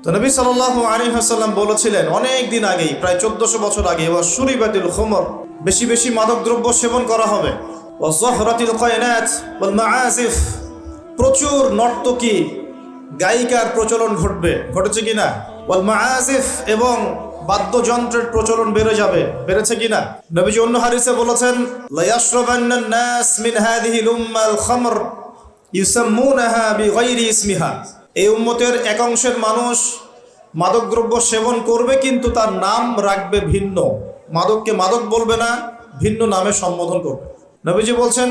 তো নবী সাল্লাল্লাহু আলাইহি ওয়াসাল্লাম বলেছিলেন অনেক দিন আগেই, প্রায় 1400 বছর আগে, ওয়া শুরিবাতিল খুমর, বেশি বেশি মাদক দ্রব্য সেবন করা হবে, ওয়া যহরাতিল কায়নাত ওয়াল মাআজিফ, প্রচুর নর্তকী গায়িকার প্রচলন ঘটবে, ঘটেছে কিনা, ওয়াল মাআজিফ, এবং বাদ্যযন্ত্রের প্রচলন বেড়ে যাবে, বেড়েছে কিনা। নবীজি অন্য হাদিসে বলেছেন, লা ইয়াশরাবান্নান নাস মিন হাযিহিল উম্মাল খামর ইউসাম্মুনাহা বিগাইরি ইসমিহা, এই উম্মতের এক অংশের মানুষ মাদকদ্রব্য সেবন করবে, কিন্তু তার নাম রাখবে ভিন্ন, মাদককে মাদক বলবে না, ভিন্ন নামে সম্বোধন করবে। নবীজি বলছেন,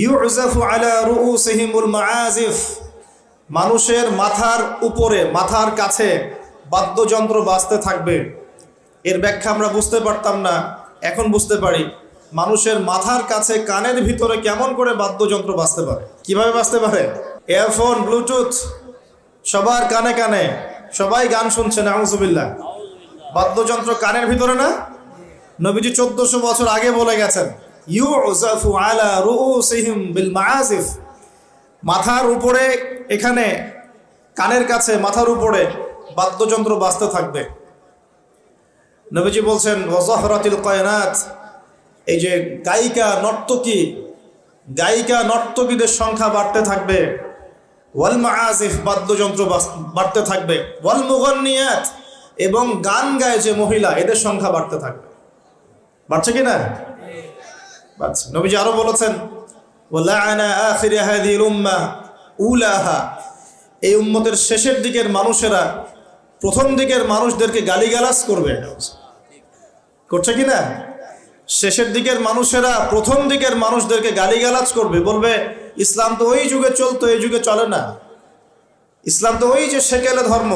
ইউজাফু আলা রুউসিহিমুল মাআজিফ, মানুষের মাথার উপরে, মাথার কাছে বাদ্যযন্ত্র বাজতে থাকবে। এর ব্যাখ্যা আমরা বুঝতে পারতাম না, এখন বুঝতে পারি। মানুষের মাথার কাছে, কানের ভিতরে কেমন করে বাদ্যযন্ত্র বাজতে পারে, কিভাবে বাজতে পারে? ইয়ারফোন, ব্লুটুথ, সবার কানে কানে, সবাই গান শুনছে, নাউযুবিল্লাহ। বাদ্যযন্ত্র কানের ভিতরে না? নবীজি 1400 বছর আগে বলে গেছেন, ইউজাফু আলা রুউসিহিম বিল মাআজিফ, মাথার উপরে, এখানে কানের কাছে, মাথার উপরে বাদ্যযন্ত্র বাজতে থাকবে। নবীজি বলছেন, ওয়া যহরাতিল কায়নাত, এই যে গায়িকা নর্তকীদের সংখ্যা বাড়তে থাকবে, ওয়াল মাআজিফ, বাদ্যযন্ত্র বাড়তে থাকবে, ওয়াল মুগান্নিয়াত, এবং গান গায় যে মহিলা, এদের সংখ্যা বাড়তে থাকবে। বাড়ছে কি না? বাড়ছে। নবীজি আরো বলেছেন, ওয়া লাআনা আখির হাযিহিল উম্মাহ উলাহা, এই উম্মতের শেষের দিকের মানুষেরা প্রথম দিকের মানুষদেরকে গালিগালাজ করবে, করছে কি না? শেষের দিকের মানুষেরা প্রথম দিকের মানুষদেরকে গালিগালাজ করবে, বলবে ইসলাম তো ওই যুগে চলতো, এই যুগে চলে না। ইসলাম তো ওই যে সেকেলে ধর্ম,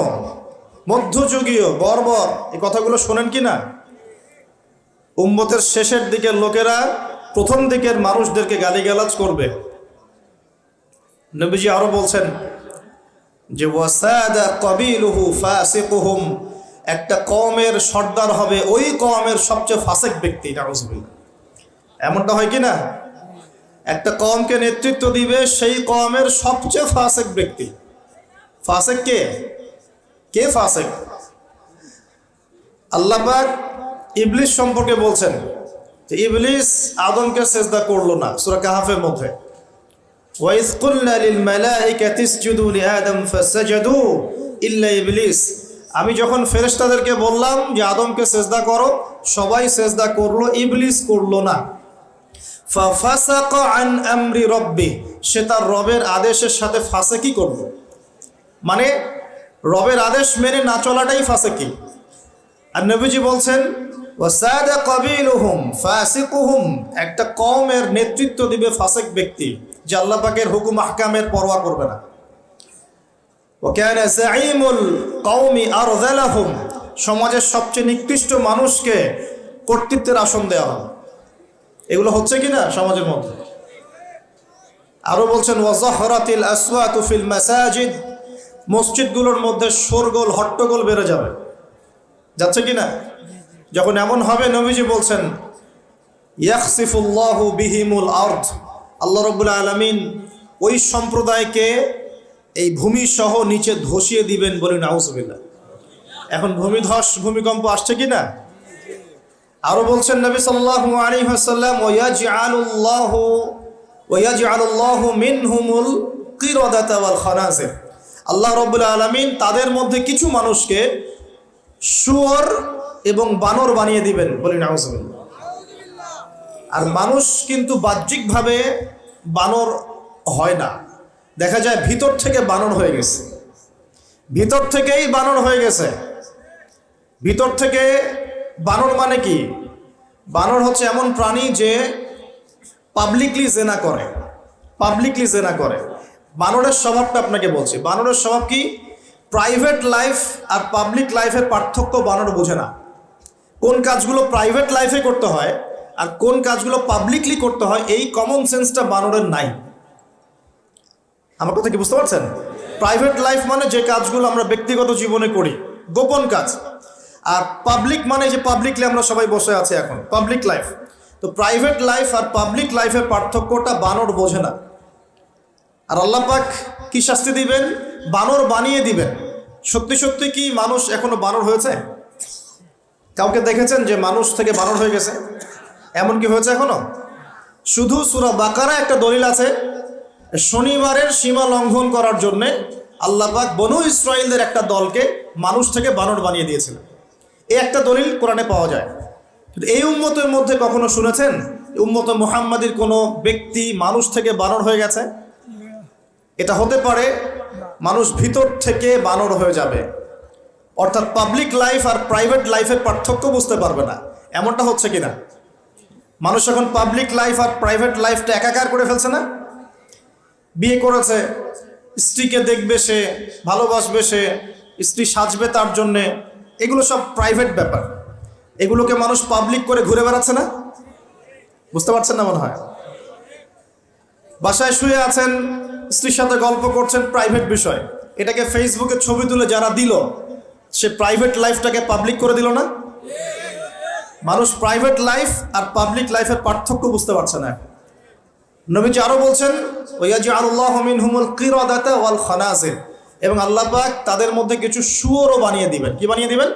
মধ্যযুগীয়, বর্বর, এই কথাগুলো শোনেন কি না? উম্মতের শেষের দিকের লোকেরা প্রথম দিকের মানুষদেরকে গালিগালাজ করবে। নবীজি আরো বলছেন যে, ওয়াসাদা কাবিলুহু ফাসিকুহুম, একটা কওমের সর্দার হবে ওই কওমের সবচেয়ে ফাসিক ব্যক্তি, নাউযুবিল্লাহ। এমনটা হয় কি না? একটা কওমকে নেতৃত্ব দিবে সেই কওমের সবচেয়ে ফাসিক ব্যক্তি। ফাসিক কে? কে ফাসিক? আল্লাহ পাক ইবলিস সম্পর্কে বলছেন যে ইবলিস আদমকে সিজদা করলো না, সূরা কাহফের মধ্যে, ওয়া ইয কুলনা লিল মালাইকাতি ইসজুদু লিআদম ফাসাজাদু ইল্লা ইবলিস, আমি যখন ফেরেশতাদেরকে বললাম যে আদমকে সিজদা করো, সবাই সিজদা করলো, ইবলিস করলো না। ফাফাসাকা আন আমরি রাব্বি, সে তার রবের আদেশের সাথে ফাসিকি করলো, মানে রবের আদেশ মেনে না চলাটাই ফাসিকি। আর নবীজি বলছেন, ওয়াসাদা কাবিলুহুম ফাসিকুহুম, একটা কওমের নেতৃত্ব দিবে ফাসিক ব্যক্তি, যে আল্লাহ পাকের হুকুম আহকামের পরোয়া করবে না। ওয়াকানা যাঈমুল কওমি আরযালাহুম, সমাজের সবচেয়ে নিকৃষ্ট মানুষকে কর্তৃত্বের আসন দেওয়া হবে। এগুলো হচ্ছে কিনা সমাজের মধ্যে? আরো বলছেন, ওয়া যহরাতিল আসওয়াতু ফিল মাসাজিদ, মসজিদগুলোর মধ্যে শোরগোল, হট্টগোল বেড়ে যাবে, যাচ্ছে কিনা? যখন এমন হবে, নবীজি বলছেন, ইয়াখসিফুল্লাহু বিহিমুল আরদ, আল্লাহ রাব্বুল আলামিন ওই সম্প্রদায়কে এই ভূমি সহ নিচে ধসিয়ে দিবেন, বলে নাউযুবিল্লাহ। এখন ভূমিকম্প আসছে কিনা? আরো বলছেন নবী সাল্লাল্লাহু আলাইহি ওয়াসাল্লাম, ওয়ায়াজআলুল্লাহু মিনহুমুল কিরাদাতা ওয়াল খানাজির, আল্লাহ রাব্বুল আলামিন তাদের মধ্যে কিছু মানুষকে শুয়োর এবং বানর বানিয়ে দিবেন, বলি নাউযুবিল্লাহ। আর মানুষ কিন্তু বাহ্যিকভাবে বানর হয় না, দেখা যায় ভিতর থেকে বানর হয়ে গেছে, ভিতর থেকেই বানর হয়ে গেছে। ভিতর থেকে বানর মানে কি? বানর হচ্ছে এমন প্রাণী যে পাবলিকলি জেনা করে, বানরের স্বভাবটা আপনাকে বলছি। বানরের স্বভাব কি? প্রাইভেট লাইফ আর পাবলিক লাইফের পার্থক্য বানর বোঝে না। কোন কাজগুলো প্রাইভেট লাইফে করতে হয় আর কোন কাজগুলো পাবলিকলি করতে হয়, এই কমন সেন্সটা বানরের নাই। আমার কথা কি বুঝতে পারছেন? প্রাইভেট লাইফ মানে যে কাজগুলো আমরা ব্যক্তিগত জীবনে করি, গোপন কাজ। আর পাবলিক মানে যে পাবলিকলি আমরা সবাই বসে আছি এখন, পাবলিক লাইফ। তো প্রাইভেট লাইফ আর পাবলিক লাইফের পার্থক্যটা বানর বোঝে না। আর আল্লাহ পাক কি শাস্তি দিবেন? বানর বানিয়ে দিবেন। সত্যি সত্যি কি মানুষ এখনো বানর হয়েছে? কাউকে দেখেছেন যে মানুষ থেকে বানর হয়ে গেছে? এমন কি হয়েছে এখনো? শুধু সূরা বাকারা একটা দলিল আছে, শনিবারের সীমা লঙ্ঘন করার জন্যে আল্লাহ পাক বনু ইসরাইলদের একটা দলকে মানুষ থেকে বানর বানিয়ে দিয়েছিলেন। এই একটা দলিল কোরআনে পাওয়া যায়। কিন্তু এই উম্মতের মধ্যে কখনো শুনেছেন উম্মত মুহাম্মাদির কোনো ব্যক্তি মানুষ থেকে বানর হয়ে গেছে? এটা হতে পারে মানুষ ভিতর থেকে বানর হয়ে যাবে, অর্থাৎ পাবলিক লাইফ আর প্রাইভেট লাইফের পার্থক্য বুঝতে পারবে না। এমনটা হচ্ছে কিনা? মানুষ এখন পাবলিক লাইফ আর প্রাইভেট লাইফটা একাকার করে ফেলছে না? বিয়ে করেছে, স্ত্রীকে দেখবে সে, ভালোবাসবে সে, স্ত্রী সাজবে তার জন্যে, এগুলো সব প্রাইভেট ব্যাপার। এগুলোকে মানুষ পাবলিক করে ঘুরে বেড়াচ্ছে না? বুঝতে পারছেন না মনে হয়? বাসায় শুয়ে আছেন, স্ত্রীর সাথে গল্প করছেন, প্রাইভেট বিষয়। এটাকে ফেসবুকে ছবি তুলে যারা দিল, সে প্রাইভেট লাইফটাকে পাবলিক করে দিল না? মানুষ প্রাইভেট লাইফ আর পাবলিক লাইফের পার্থক্য বুঝতে পারছে না। নবীজি আরো বলছেন, ওয়াজআলুল্লাহু মিনহুমুল কিরাদাতা ওয়াল খানাজির, এবং আল্লাহ পাক তাদের মধ্যে কিছু শুয়োরও বানিয়ে দিবেন। কি বানিয়ে দিবেন?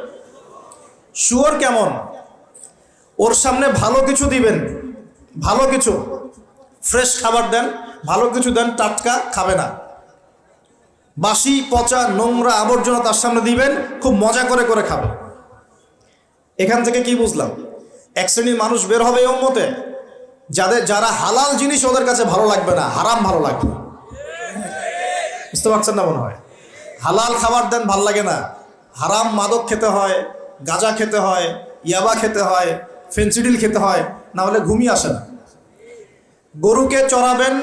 শুয়োর কেমন? ওর সামনে ভালো কিছু দিবেন, ভালো কিছু, ফ্রেশ খাবার দেন, ভালো কিছু দেন, টাটকা খাবে না। বাসি পচা নোংরা আবর্জনা তার সামনে দিবেন, খুব মজা করে করে খাবে। এখান থেকে কি বুঝলাম? এক শ্রেণীর মানুষ বের হবে এই উম্মতে, যারা হালাল জিনিস ওদের কাছে ভালো লাগবে না, হারাম ভালো লাগবে। বুঝতে পারছেন না মনে হয়? হালাল খাবার দেন, ভাল লাগে না, হারাম মাদক খেতে হয়, গাঁজা খেতে হয়, ইয়াবা খেতে হয়, ফেন্সিডিল খেতে হয়, না হলে ঘুমিয়ে আসে না। গরুকে চড়াবেন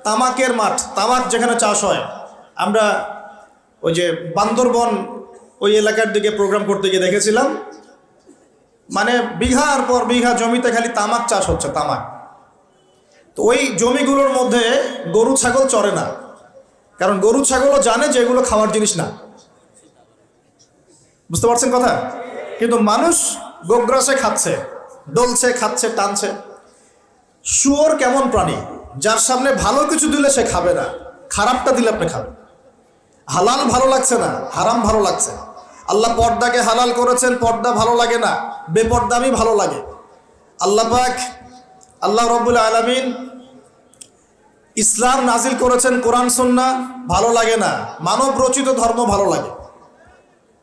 তামাকের মাঠ, তামাক যেখানে চাষ হয়। আমরা ওই যে বান্দরবন ওই এলাকার দিকে প্রোগ্রাম করতে গিয়ে দেখেছিলাম, মানে বিঘার পর বিঘা জমিতে খালি তামাক চাষ হচ্ছে, তামাক। তো ওই জমিগুলোর মধ্যে গরু ছাগল চড়ে না, কারণ গরু ছাগলও জানে যে এগুলো খাওয়ার জিনিস না। বুঝতে পারছেন কথা? কিন্তু মানুষ গোগ্রাসে খাচ্ছে, ডলছে, খাচ্ছে, টানছে। শুয়োর কেমন প্রাণী? যার সামনে ভালো কিছু দিলে সে খাবে না, খারাপটা দিলে আপনি খাবেন। হালাল ভালো লাগছে না, হারাম ভালো লাগছে। আল্লাহ পর্দাকে হালাল করেছেন, পর্দা ভালো লাগে না, বেপর্দামি ভালো লাগে। আল্লাহ পাক, আল্লাহ রাব্বুল আলামিন ইসলাম নাজিল করেছেন, কোরআন সুন্নাহ ভালো লাগে না, মানব রচিত ধর্ম ভালো লাগে,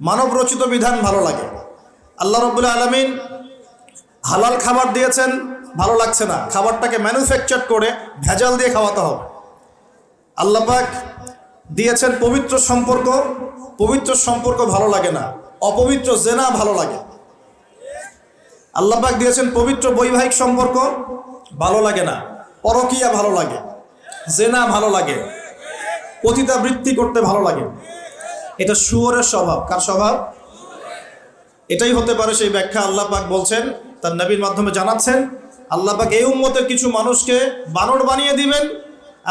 মানব রচিত বিধান ভালো লাগে। আল্লাহ রাব্বুল আলামিন হালাল খাবার দিয়েছেন, ভালো লাগছে না, খাবারটাকে ম্যানুফ্যাকচার করে ভেজাল দিয়ে খাওয়াতে হবে। আল্লাহ পাক দিয়েছেন পবিত্র সম্পর্ক, পবিত্র সম্পর্ক ভালো লাগে না, অপবিত্র জেনা ভালো লাগে। আল্লাহ পাক দিয়েছেন পবিত্র বৈবাহিক সম্পর্ক, ভালো লাগে না, পরকীয়া ভালো লাগে, জেনা ভালো লাগে, পতিতাবৃত্তি করতে ভালো লাগে। এটা শুয়োরের স্বভাব। কার স্বভাব? এটাই হতে পারে সেই ব্যাখ্যা আল্লাহ পাক বলছেন, তার নবীর মাধ্যমে জানাচ্ছেন, আল্লাহ পাক এই উম্মতের কিছু মানুষকে বানর বানিয়ে দিবেন,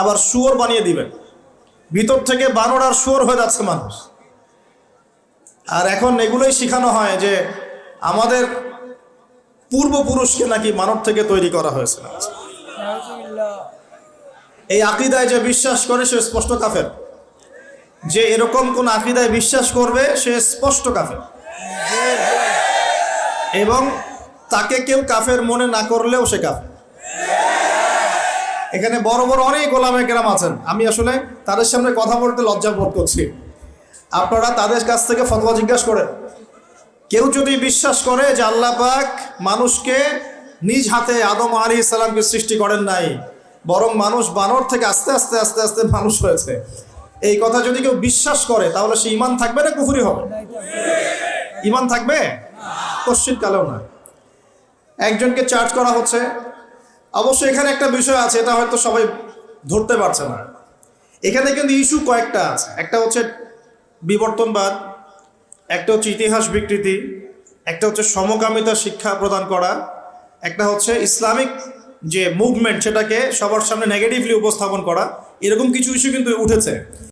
আবার শুয়োর বানিয়ে দিবেন। ভিতর থেকে বানর আর শুয়োর হয়ে যাচ্ছে মানুষ। আর এখন এগুলোই শেখানো হয় যে আমাদের পূর্বপুরুষকে নাকি মানব থেকে তৈরি করা হয়েছে। এই আকীদায় যে বিশ্বাস করে সে স্পষ্ট কাফের। যে এরকম কোন আকীদায় বিশ্বাস করবে সে স্পষ্ট কাফের, এবং তাকে কেউ কাফের মনে না করলেও সে কাফের। এখানে বড় বড় অনেক ওলামা কেরাম আছেন, আমি আসলে তাদের সামনে কথা বলতে লজ্জা বোধ করছি। আপনারা তাদের কাছ থেকে ফতোয়া জিজ্ঞাসা করেন। কেউ যদি বিশ্বাস করে যে আল্লাহ পাক মানুষকে নিজ হাতে আদম আলাইহিস সালামকে সৃষ্টি করেন নাই, বরং মানুষ বানর থেকে আস্তে আস্তে আস্তে আস্তে মানুষ হয়েছে, এই কথা যদি কেউ বিশ্বাস করে, তাহলে সে ঈমান থাকবে না কুফরি হবে? ঈমান থাকবে? কশ্চিৎ কালেও না। একজনকে চার্জ করা হচ্ছে। অবশ্যই এখানে একটা বিষয় আছে, এটা হয়তো সবাই ধরতে পারছে না। এখানে কিন্তু ইস্যু কয়েকটা আছে। একটা হচ্ছে বিবর্তনবাদ, একটা হচ্ছে ইতিহাস বিকৃতি, একটা হচ্ছে সমকামিতা শিক্ষা প্রদান করা, একটা হচ্ছে ইসলামিক যে মুভমেন্ট সেটাকে সবার সামনে নেগেটিভলি উপস্থাপন করা। এরকম কিছু ইস্যু কিন্তু উঠেছে।